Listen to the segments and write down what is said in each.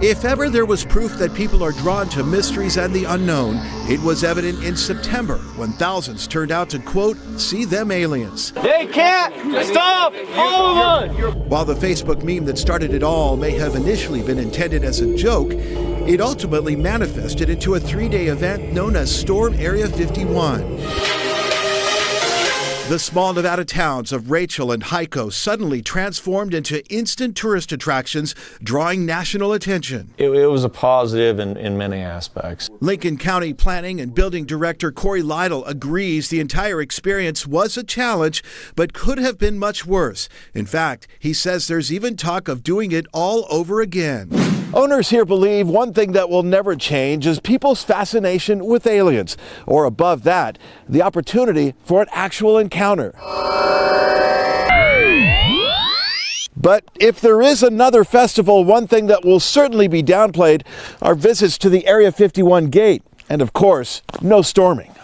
If ever there was proof that people are drawn to mysteries and the unknown, it was evident in September when thousands turned out to, quote, see them aliens. They can't stop all of us! While the Facebook meme that started it all may have initially been intended as a joke, it ultimately manifested into a 3-day event known as Storm Area 51. The small Nevada towns of Rachel and Hico suddenly transformed into instant tourist attractions, drawing national attention. It was a positive in many aspects. Lincoln County Planning and Building Director Corey Lytle agrees the entire experience was a challenge, but could have been much worse. In fact, he says there's even talk of doing it all over again. Owners here believe one thing that will never change is people's fascination with aliens, or above that, the opportunity for an actual encounter. But if there is another festival, one thing that will certainly be downplayed are visits to the Area 51 gate, and of course, no storming.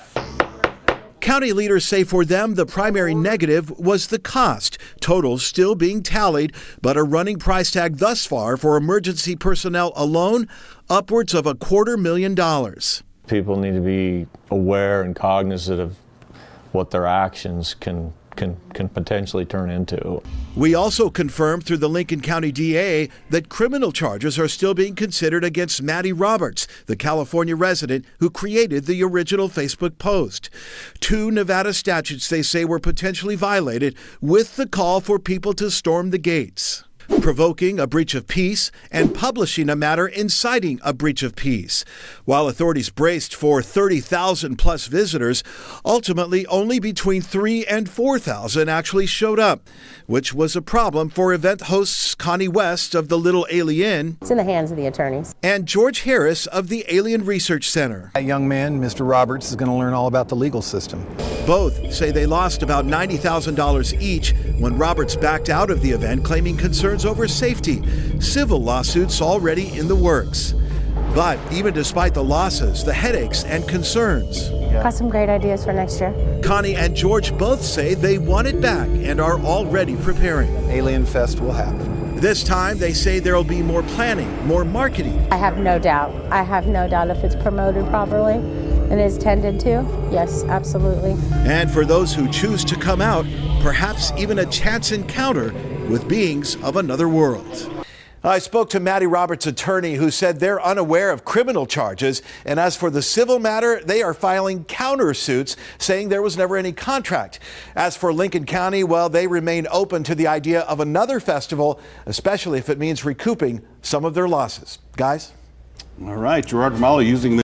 County leaders say for them the primary negative was the cost, totals still being tallied, but a running price tag thus far for emergency personnel alone, upwards of $250,000. People need to be aware and cognizant of what their actions can potentially turn into. We also confirmed through the Lincoln County DA that criminal charges are still being considered against Maddie Roberts, the California resident who created the original Facebook post. 2 Nevada statutes they say were potentially violated with the call for people to storm the gates. Provoking a breach of peace and publishing a matter inciting a breach of peace. While authorities braced for 30,000 plus visitors, ultimately only between 3,000 and 4,000 actually showed up, which was a problem for event hosts Connie West of the Little Alien. It's in the hands of the attorneys. And George Harris of the Alien Research Center. That young man, Mr. Roberts, is going to learn all about the legal system. Both say they lost about $90,000 each when Roberts backed out of the event, claiming concerns over safety. Civil lawsuits already in the works. But even despite the losses, the headaches and concerns, Got some great ideas for next year. Connie and George both say they want it back and are already preparing. Alien Fest will happen. This time, they say there'll be more planning, more marketing. I have no doubt. I have no doubt if it's promoted properly and is tended to. Yes, absolutely. And for those who choose to come out, perhaps even a chance encounter with beings of another world. I spoke to Maddie Roberts' attorney, who said they're unaware of criminal charges. And as for the civil matter, they are filing countersuits, saying there was never any contract. As for Lincoln County, well, they remain open to the idea of another festival, especially if it means recouping some of their losses. Guys? All right, Gerard Romali using the